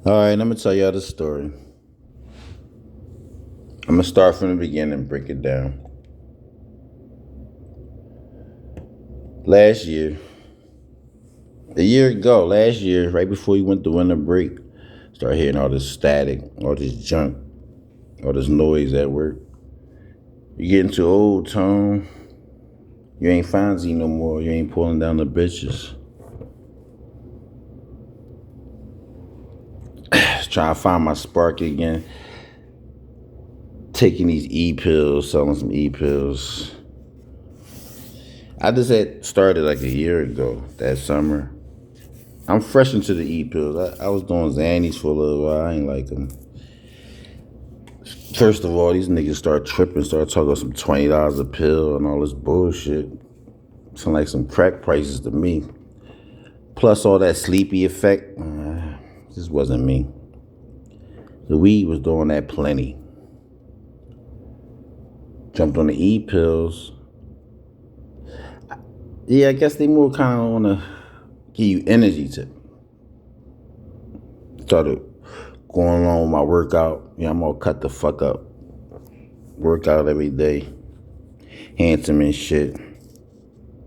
All right, I'm gonna tell y'all the story. I'm gonna start from the beginning and break it down. Last year, a year ago, last year, right before we went to winter break, started hearing all this static, all this junk, all this noise at work. You getting too old, Tone. You ain't Fonzie no more. You ain't pulling down the bitches. Just trying to find my spark again. Taking these e-pills, selling some e-pills. I just had started like a year ago, that summer. I'm fresh into the e-pills. I was doing Xannies for a little while. I ain't like them. First of all, these niggas start tripping, start talking about some $20 a pill and all this bullshit. Sound like some crack prices to me. Plus all that sleepy effect. This wasn't me. The weed was doing that plenty. Jumped on the e-pills. Yeah, I guess they more kind of want to give you energy to. Started going along with my workout. Yeah, I'm all cut the fuck up. Workout every day. Handsome and shit.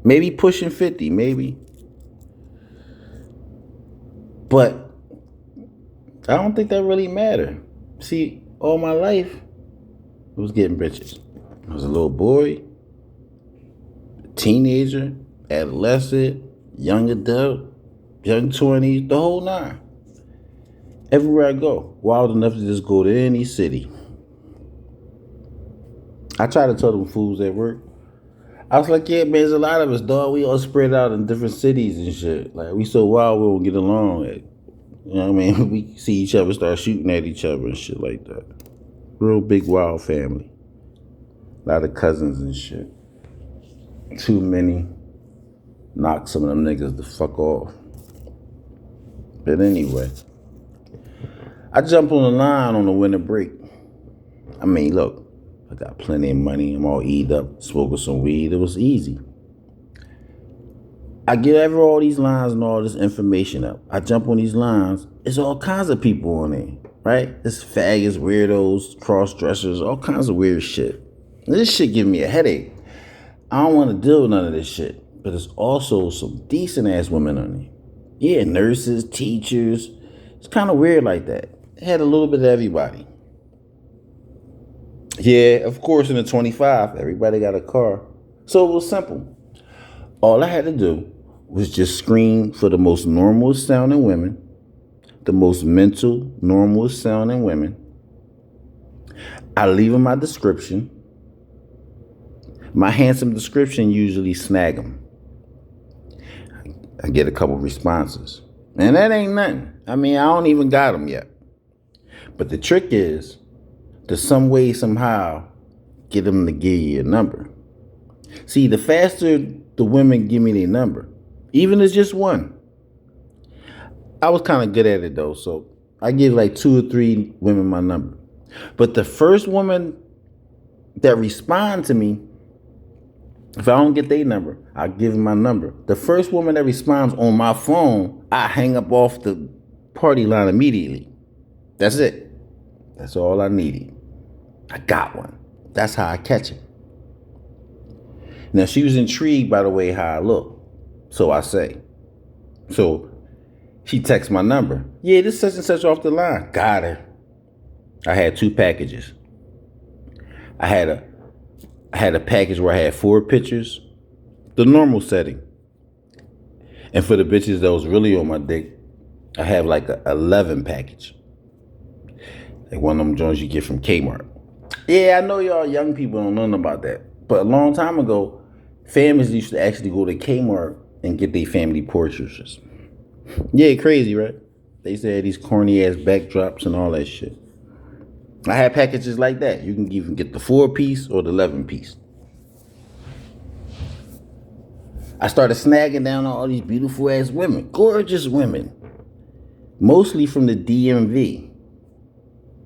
Maybe pushing 50, maybe. But I don't think that really mattered. See, all my life, I was getting bitches. I was a little boy, teenager, adolescent, young adult, young 20s, the whole nine. Everywhere I go, wild enough to just go to any city. I try to tell them fools at work. I was like, yeah, man, there's a lot of us, dog. We all spread out in different cities and shit. Like, we so wild, we don't get along. You know what I mean? We see each other, start shooting at each other and shit like that. Real big, wild family. A lot of cousins and shit. Too many. Knock some of them niggas the fuck off. But anyway, I jump on the line on the winter break. I mean, look, I got plenty of money. I'm all eat up, smoking some weed. It was easy. I get all these lines and all this information up. I jump on these lines. It's all kinds of people on there, right? It's faggots, weirdos, cross dressers, all kinds of weird shit. And this shit give me a headache. I don't want to deal with none of this shit. But there's also some decent ass women on there. Yeah, nurses, teachers. It's kind of weird like that. It had a little bit of everybody. Yeah, of course, in the 25, everybody got a car. So it was simple. All I had to do was just screen for the most normal sounding women, the most mental, normal sounding women. I leave them my description. My handsome description usually snag them. I get a couple responses. And that ain't nothing. I mean, I don't even got them yet. But the trick is to some way, somehow, get them to give you a number. See, the faster the women give me their number, even if it's just one. I was kind of good at it though, so I give like 2 or 3 women my number. But the first woman that respond to me, if I don't get their number, I give them my number. The first woman that responds on my phone, I hang up off the party line immediately. That's it. That's all I needed. I got one. That's how I catch it. Now, she was intrigued by the way how I look. So I say. So she texts my number. Yeah, this such and such off the line. Got her. I had 2 packages. I had a package where I had 4 pictures, the normal setting. And for the bitches that was really on my dick, I have like a 11 package. Like one of them joints you get from Kmart. Yeah, I know y'all young people don't know nothing about that. But a long time ago, families used to actually go to Kmart and get their family portraits. Yeah, crazy, right? They said these corny ass backdrops and all that shit. I had packages like that. You can even get the 4-piece or the 11-piece. I started snagging down all these beautiful ass women, gorgeous women, mostly from the DMV.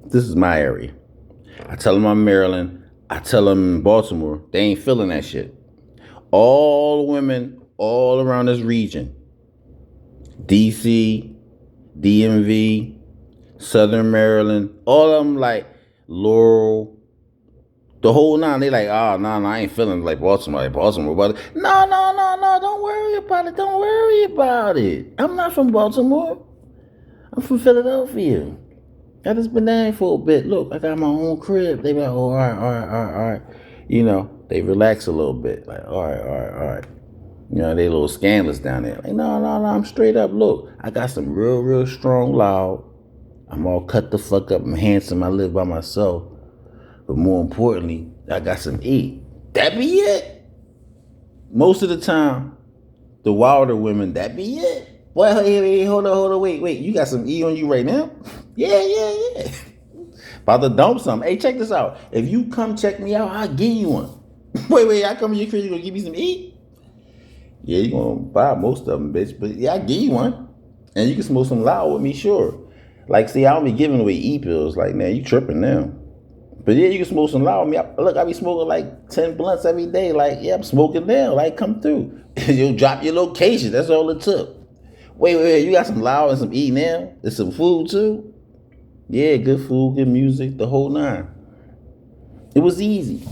This is my area. I tell them I'm Maryland. I tell them in Baltimore. They ain't feeling that shit. All women all around this region, DC, DMV, Southern Maryland, all of them like Laurel, the whole nine. They like, oh no, I ain't feeling like Baltimore. Like Baltimore, but no, don't worry about it. Don't worry about it. I'm not from Baltimore. I'm from Philadelphia. I just been there for a bit. Look, I got my own crib. They be like, oh, all right. You know, they relax a little bit. Like, all right. You know, they a little scandalous down there. Like, no, I'm straight up. Look, I got some real strong loud. I'm all cut the fuck up. I'm handsome. I live by myself. But more importantly, I got some E. That be it. Most of the time, the wilder women, that be it. Well, hey, hold on, wait. You got some E on you right now? Yeah. About to dump some. Hey, check this out. If you come check me out, I'll give you one. Wait, I come to your crib, you gonna give me some E? Yeah, you gonna buy most of them, bitch. But yeah, I give you one. And you can smoke some loud with me, sure. Like, see, I don't be giving away E-pills. Like, man, you tripping now. But yeah, you can smoke some loud with me. I be smoking like 10 blunts every day. Like, yeah, I'm smoking now. Like, come through. You'll drop your location. That's all it took. Wait, you got some loud and some E now? There's some food too? Yeah, good food, good music, the whole nine. It was easy.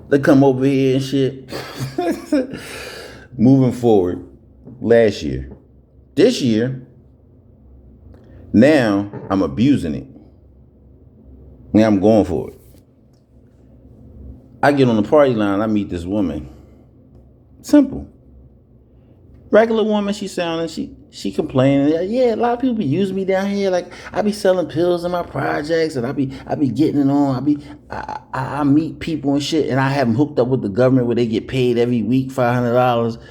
They come over here and shit. Moving forward, last year. This year, now I'm abusing it. Now I'm going for it. I get on the party line, I meet this woman. Simple. Regular woman, she sounding, she complaining. Yeah, a lot of people be using me down here. Like, I be selling pills in my projects, and I be getting it on. I meet people and shit, and I have them hooked up with the government where they get paid every week $500.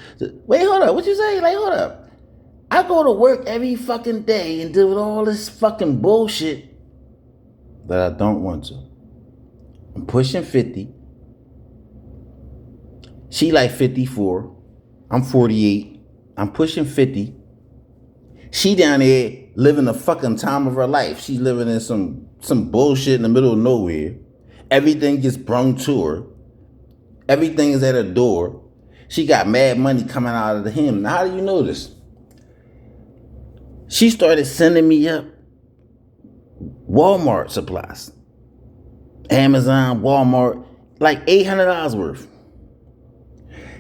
Wait, hold up, what you say? Like, hold up. I go to work every fucking day and deal with all this fucking bullshit that I don't want to. I'm pushing 50. She like 54. I'm 48. I'm pushing 50. She down there living the fucking time of her life. She's living in some bullshit in the middle of nowhere. Everything gets brung to her. Everything is at her door. She got mad money coming out of him. Now, how do you know this? She started sending me up Walmart supplies. Amazon, Walmart, like $800 worth.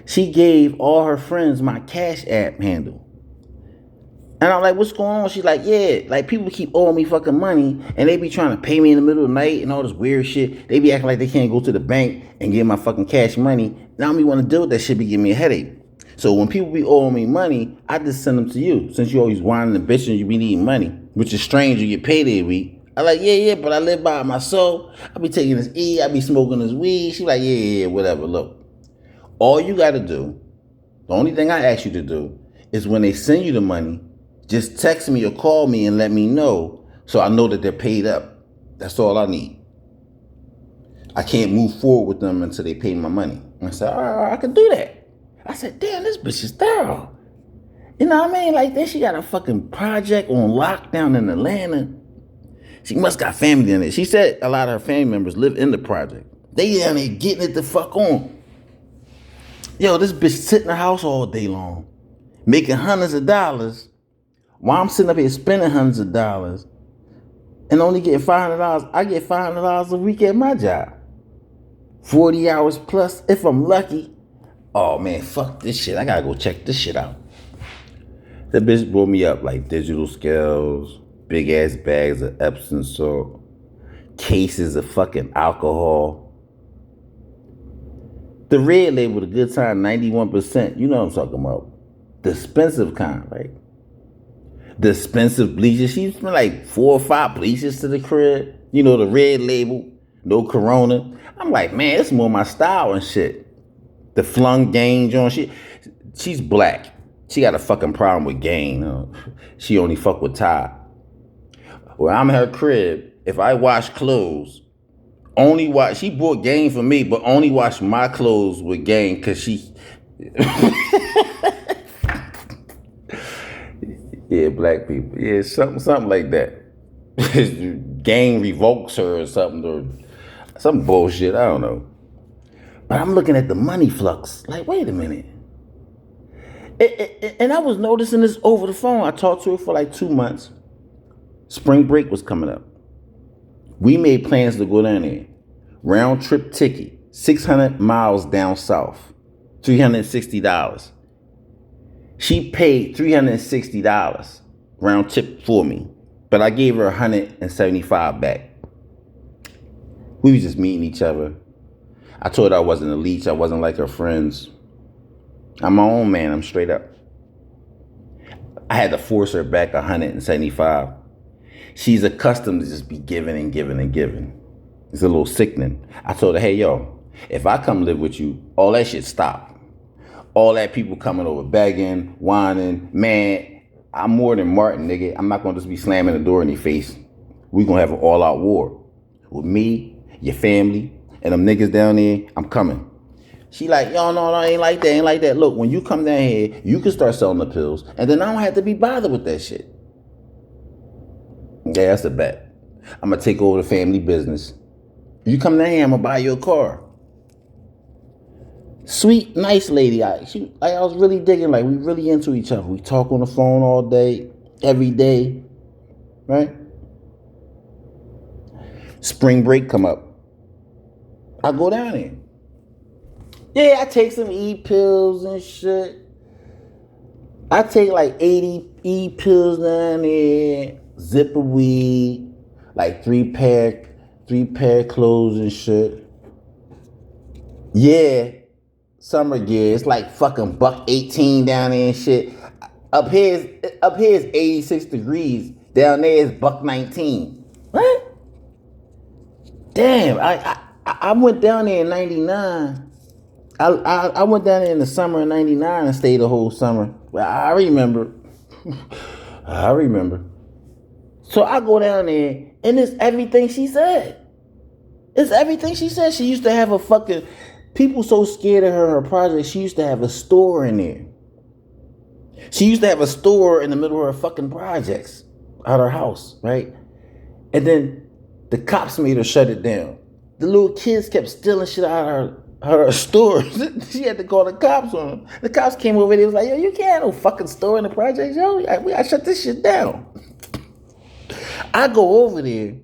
She gave all her friends my Cash App handle. And I'm like, what's going on? She's like, yeah, like people keep owing me fucking money and they be trying to pay me in the middle of the night and all this weird shit. They be acting like they can't go to the bank and get my fucking cash money. Now I don't be want to deal with that shit, be giving me a headache. So when people be owing me money, I just send them to you. Since you always whining and bitching, you be needing money, which is strange, you get paid every week. I like, yeah, but I live by myself. I be taking this E, I be smoking this weed. She like, yeah, whatever, look. All you got to do, the only thing I ask you to do, is when they send you the money, just text me or call me and let me know so I know that they're paid up. That's all I need. I can't move forward with them until they pay my money. And I said, all right, I can do that. I said, damn, this bitch is thorough. You know what I mean? Like, then she got a fucking project on lockdown in Atlanta. She must got family in it. She said a lot of her family members live in the project. They down there getting it the fuck on. Yo, this bitch sit in the house all day long, making hundreds of dollars, while I'm sitting up here spending hundreds of dollars and only getting $500. I get $500 a week at my job. 40 hours plus, if I'm lucky. Oh man, fuck this shit. I gotta go check this shit out. That bitch brought me up like digital scales, big ass bags of Epsom salt, cases of fucking alcohol. The red label, the good time, 91%. You know what I'm talking about. The expensive kind, right? The expensive bleaches. She spent like 4 or 5 bleaches to the crib. You know, the red label, no Corona. I'm like, man, it's more my style and shit. The flung gang joint. She's black. She got a fucking problem with gang. She only fuck with Ty. When I'm at her crib, if I wash clothes, she bought game for me, but only wash my clothes with game because she. Yeah, black people. Yeah, something like that. Gang revokes her or something, or some bullshit. I don't know. But I'm looking at the money flux. Like, wait a minute. And I was noticing this over the phone. I talked to her for like 2 months. Spring break was coming up. We made plans to go down there. Round trip ticket, 600 miles down south, $360. She paid $360 round trip for me, but I gave her $175 back. We was just meeting each other. I told her I wasn't a leech. I wasn't like her friends. I'm my own man. I'm straight up. I had to force her back $175. She's accustomed to just be giving and giving and giving. It's a little sickening. I told her, hey, yo, if I come live with you, all that shit stop. All that people coming over begging, whining, man, I'm more than Martin, nigga. I'm not going to just be slamming the door in your face. We going to have an all-out war. With me, your family, and them niggas down there, I'm coming. She like, yo, no, ain't like that, ain't like that. Look, when you come down here, you can start selling the pills, and then I don't have to be bothered with that shit. Yeah, that's a bet. I'm going to take over the family business. You come down here, I'm going to buy you a car. Sweet, nice lady. I was really digging, like, we really into each other. We talk on the phone all day, every day, right? Spring break come up. I go down there. Yeah, I take some E-pills and shit. I take like 80 E-pills down there, zip of weed, like three pair of clothes and shit. Yeah, summer gear. It's like fucking $1.18 down there and shit. Up here is 86 degrees. Down there is $1.19. What? Damn, I went down there in 99. I went down there in the summer of 99 and stayed the whole summer. Well, I remember. So I go down there and it's everything she said. It's everything she said. She used to have a fucking... People so scared of her project, she used to have a store in there. She used to have a store in the middle of her fucking projects at her house, right? And then the cops made her shut it down. The little kids kept stealing shit out of her store. She had to call the cops on them. The cops came over there and was like, yo, you can't have no fucking store in the projects, yo. We gotta shut this shit down. I go over there.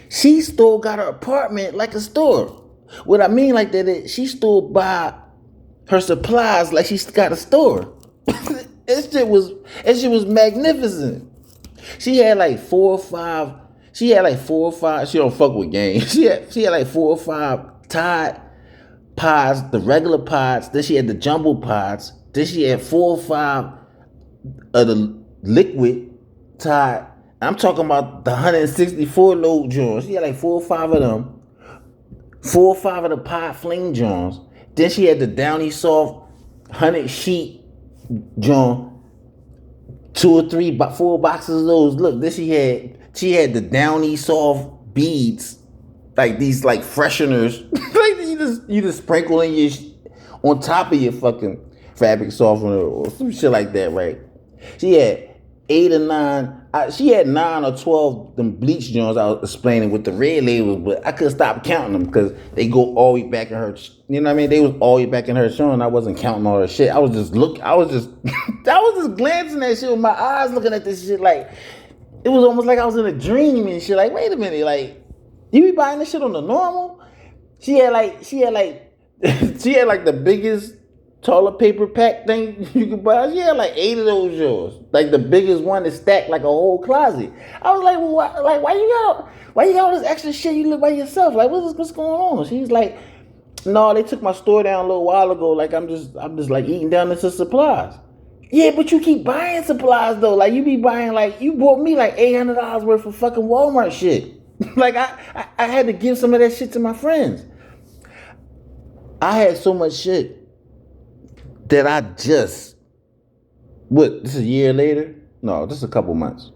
She still got her apartment like a store. What I mean like that is she still buy her supplies like she's got a store. That shit was magnificent. She had like 4 or 5. She don't fuck with games. She had like 4 or 5 Tide pods, the regular pods. Then she had the jumbo pods. Then she had 4 or 5 of the liquid Tide. I'm talking about the 164 load joints. She had like 4 or 5 of them. 4 or 5 of the pod fling joints. Then she had the Downy Soft 100 sheet joint. 2 or 3, 4 boxes of those. Look, then she had the Downy Soft beads, like these like fresheners. Like you just sprinkle in your on top of your fucking fabric softener or some shit like that, right? She had 8 or 9. She had 9 or 12 them bleach joints I was explaining with the red labels, but I couldn't stop counting them because they go all the way back in her. You know what I mean? They was all the way back in her showing. I wasn't counting all her shit. I was just glancing at shit with my eyes, looking at this shit like it was almost like I was in a dream and shit. Like, wait a minute, like you be buying this shit on the normal? She had like the biggest toilet paper pack thing you could buy. She had like 8 of those yours. Like the biggest one is stacked like a whole closet. I was like, well, why you got all this extra shit? You live by yourself. Like, what's going on? She's like, no, they took my store down a little while ago. Like I'm just like eating down into supplies. Yeah, but you keep buying supplies though. Like you be buying, like you bought me like $800 worth of fucking Walmart shit. Like I had to give some of that shit to my friends. I had so much shit that I this is a year later? No, this is a couple months.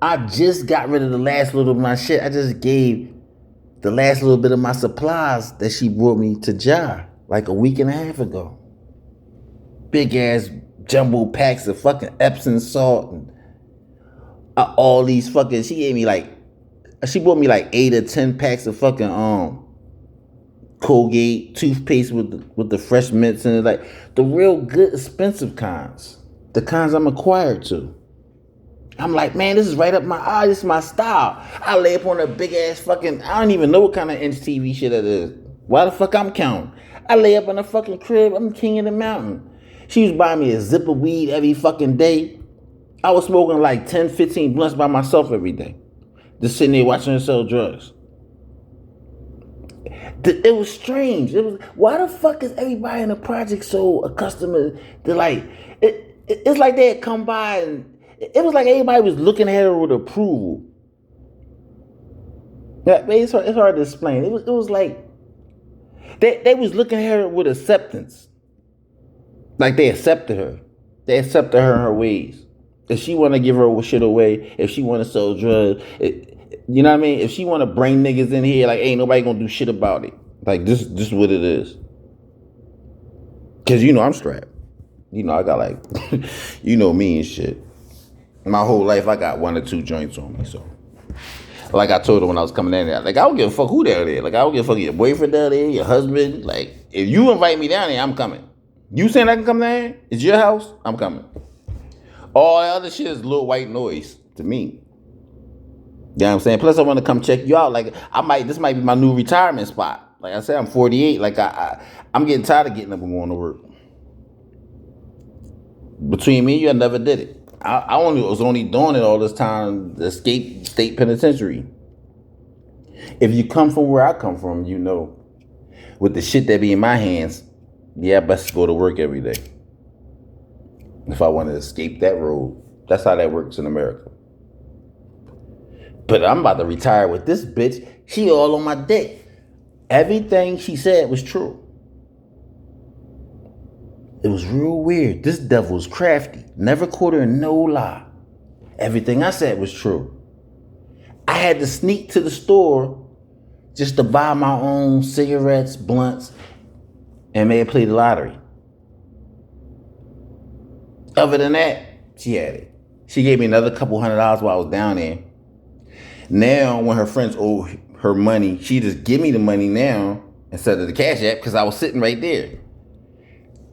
I just got rid of the last little of my shit. I just gave the last little bit of my supplies that she brought me to Ja like a week and a half ago. Big ass jumbo packs of fucking Epsom salt and all these fucking, she brought me like 8 or 10 packs of fucking Colgate toothpaste with the fresh mints in it, like the real good expensive kinds, the kinds I'm acquired to. I'm like, man, this is right up my alley. This is my style. I lay up on a big ass fucking, I don't even know what kind of inch TV shit that is. Why the fuck I'm counting? I lay up in a fucking crib. I'm king of the mountain. She was buying me a zip of weed every fucking day. I was smoking like 10, 15 blunts by myself every day. Just sitting there watching her sell drugs. It was strange. It was, why the fuck is everybody in the project so accustomed to like, it's like they had come by and it was like everybody was looking at her with approval. Yeah, it's hard to explain. It was like they was looking at her with acceptance. Like they accepted her. They accepted her in her ways. If she want to give her shit away, if she want to sell drugs, you know what I mean? If she want to bring niggas in here, like ain't nobody gonna do shit about it. Like this is what it is. Cause I'm strapped. I got like, me and shit. My whole life I got 1 or 2 joints on me. So, like I told her when I was coming in there, like I don't give a fuck who down there. Like I don't give a fuck your boyfriend down there, your husband. Like if you invite me down there, I'm coming. You saying I can come down there? It's your house. I'm coming. All that other shit is little white noise to me. You know what I'm saying? Plus, I want to come check you out. Like, this might be my new retirement spot. Like I said, I'm 48. Like, I'm getting tired of getting up and going to work. Between me and you, I never did it. I was only doing it all this time to escape state penitentiary. If you come from where I come from, with the shit that be in my hands, yeah, I best go to work every day. If I want to escape that road. That's how that works in America. But I'm about to retire with this bitch. She all on my dick. Everything she said was true. It was real weird. This devil was crafty. Never caught her in no lie. Everything I said was true. I had to sneak to the store just to buy my own cigarettes, blunts, and maybe play the lottery. Other than that, she had it. She gave me another couple $100 while I was down there. Now, when her friends owe her money, she just give me the money now instead of the Cash App because I was sitting right there.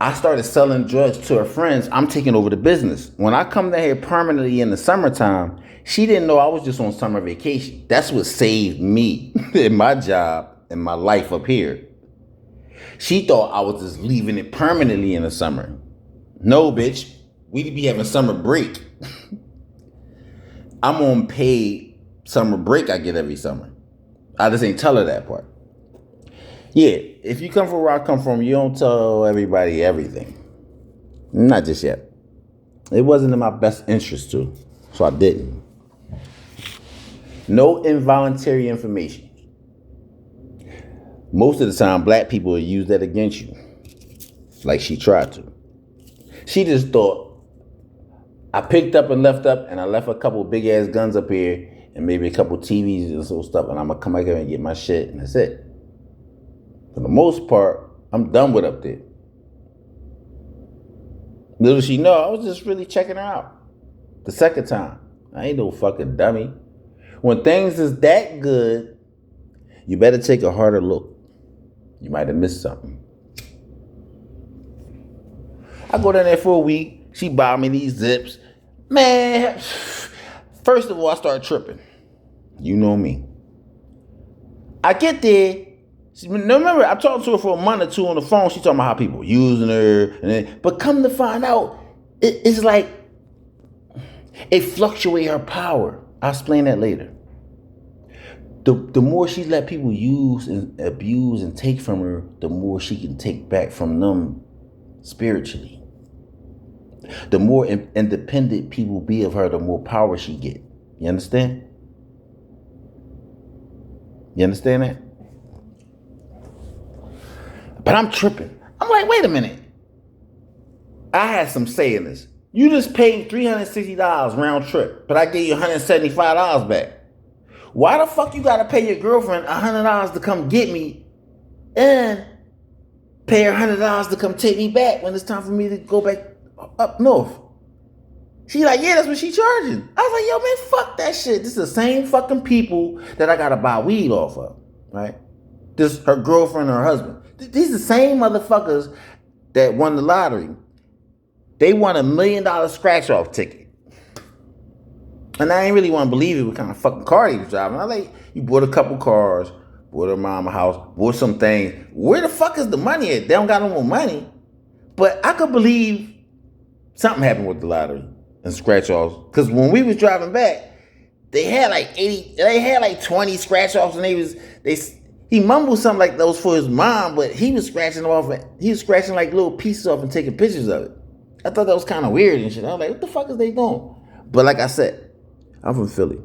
I started selling drugs to her friends. I'm taking over the business. When I come down here permanently in the summertime, she didn't know I was just on summer vacation. That's what saved me in my job and my life up here. She thought I was just leaving it permanently in the summer. No, bitch. We be having summer break. I'm on paid summer break I get every summer. I just ain't tell her that part. Yeah, if you come from where I come from, you don't tell everybody everything. Not just yet. It wasn't in my best interest to, so I didn't. No involuntary information. Most of the time, black people will use that against you. Like she tried to. She just thought, I picked up and left up, and I left a couple big ass guns up here, and maybe a couple TVs and some stuff, and I'm gonna come back here and get my shit, and that's it. For the most part, I'm done with up there. Little she know, I was just really checking her out. The second time. I ain't no fucking dummy. When things is that good, you better take a harder look. You might have missed something. I go down there for a week. She buy me these zips. Man, first of all, I start tripping. You know me. I get there. Remember, I talked to her for a month or two on the phone. She talking about how people using her. But come to find out, it's like it fluctuates her power. I'll explain that later. The more she let people use and abuse and take from her, the more she can take back from them spiritually. The more independent people be of her, the more power she get. You understand? You understand that? But I'm tripping. I'm like, wait a minute. I had some say in this. You just paid $360 round trip, but I gave you $175 back. Why the fuck you gotta pay your girlfriend $100 to come get me and pay her $100 to come take me back when it's time for me to go back up north? She like, yeah, that's what she charging. I was like, yo, man, fuck that shit. This is the same fucking people that I gotta buy weed off of, right? This her girlfriend or her husband. These are the same motherfuckers that won the lottery. They won $1 million scratch-off ticket. And I ain't really want to believe it what kind of fucking car he was driving. I like, you bought a couple cars, bought her mama a house, bought some things. Where the fuck is the money at? They don't got no more money. But I could believe something happened with the lottery and scratch-offs. Because when we was driving back, they had like 20 scratch-offs, and he mumbled something like those for his mom, but he was scratching them off. He was scratching like little pieces off and taking pictures of it. I thought that was kind of weird and shit. I was like, what the fuck is they doing? But like I said, I'm from Philly,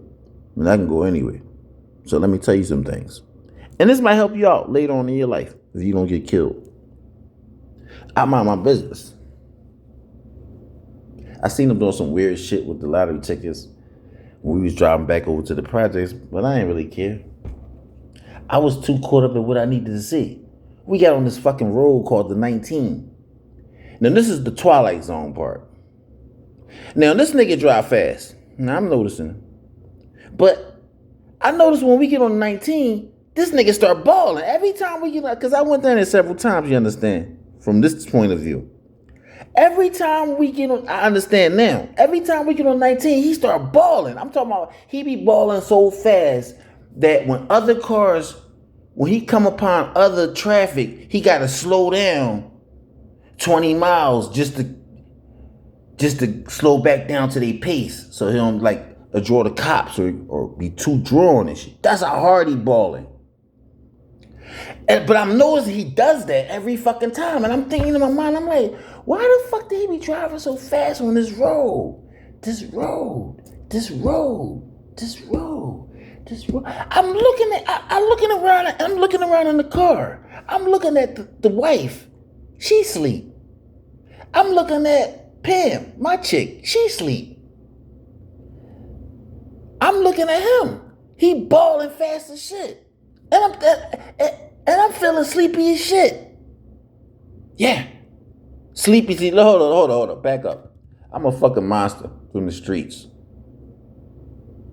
and I can go anywhere. So let me tell you some things. And this might help you out later on in your life if you don't get killed. I mind my business. I seen them doing some weird shit with the lottery tickets when we was driving back over to the projects, but I ain't really care. I was too caught up in what I needed to see. We got on this fucking road called the 19. Now this is the Twilight Zone part. Now this nigga drive fast. Now I'm noticing. But I noticed when we get on the 19, this nigga start balling. Every time we get on, because I went down there several times, you understand, from this point of view. Every time we get on, I understand now. Every time we get on 19, he start balling. I'm talking about he be balling so fast that when other cars, when he come upon other traffic, he got to slow down 20 miles just to slow back down to their pace, so he don't like draw the cops or be too drawn and shit. That's how hard he balling. But I'm noticing he does that every fucking time, and I'm thinking in my mind, I'm like, why the fuck did he be driving so fast on this road? This road. I'm looking around in the car. I'm looking at the wife. She sleep. I'm looking at Pam, my chick. She sleep. I'm looking at him. He balling fast as shit. And I'm feeling sleepy as shit. Yeah. Sleepy. Hold on. Back up. I'm a fucking monster from the streets.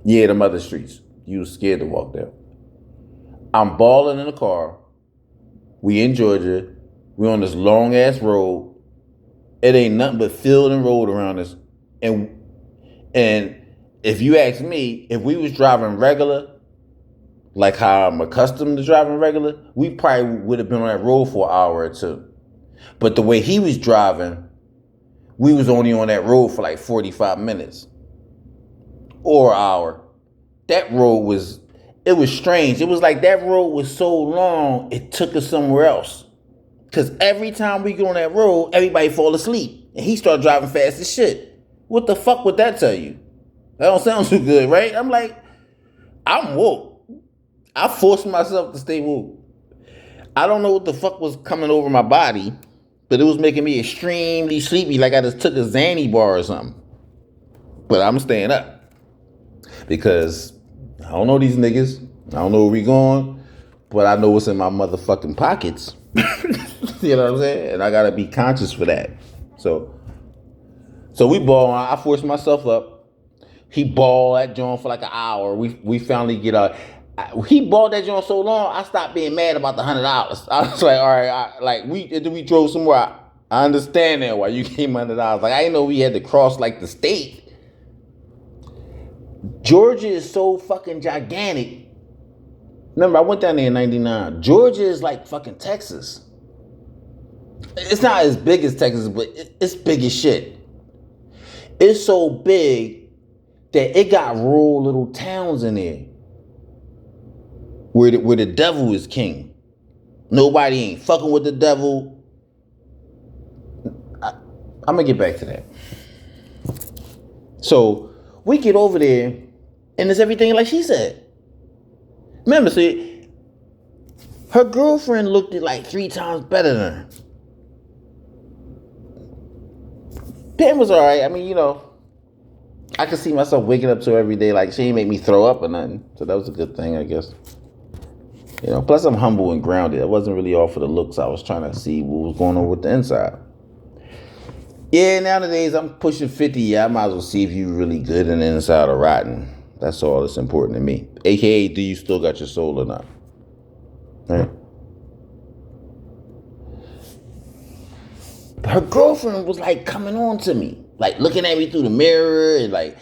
Yeah, them other streets. You was scared to walk there. I'm balling in the car. We in Georgia. We on this long ass road. It ain't nothing but field and road around us. And if you ask me, if we was driving regular, like how I'm accustomed to driving regular, we probably would have been on that road for an hour or two. But the way he was driving, we was only on that road for like 45 minutes or an hour. That road was strange. It was like that road was so long, it took us somewhere else. Because every time we go on that road, everybody fall asleep. And he started driving fast as shit. What the fuck would that tell you? That don't sound too good, right? I'm like, I'm woke. I forced myself to stay woke. I don't know what the fuck was coming over my body, but it was making me extremely sleepy, like I just took a Xanny bar or something. But I'm staying up because I don't know these niggas. I don't know where we going, but I know what's in my motherfucking pockets. You know what I'm saying? And I gotta be conscious for that. So we ball. I forced myself up. He balled that joint for like an hour. We finally get out. He balled that joint so long, I stopped being mad about the $100. I was like, all right, we drove somewhere. I understand that why you came $100. Like, I didn't know we had to cross like the state. Georgia is so fucking gigantic. Remember, I went down there in 99. Georgia is like fucking Texas. It's not as big as Texas, but it's big as shit. It's so big that it got rural little towns in there where the devil is king. Nobody ain't fucking with the devil. I'm gonna get back to that. So we get over there, and it's everything like she said. Remember, see, her girlfriend looked at like 3 times better than her. Pam was all right. I mean, you know, I could see myself waking up to her every day. Like, she ain't make me throw up or nothing. So that was a good thing, I guess. You know, plus I'm humble and grounded. I wasn't really all for the looks. I was trying to see what was going on with the inside. Yeah, nowadays I'm pushing 50. Yeah, I might as well see if you're really good in the inside or rotten. That's all that's important to me. AKA, do you still got your soul or not? Right? her girlfriend was like coming on to me, like looking at me through the mirror and like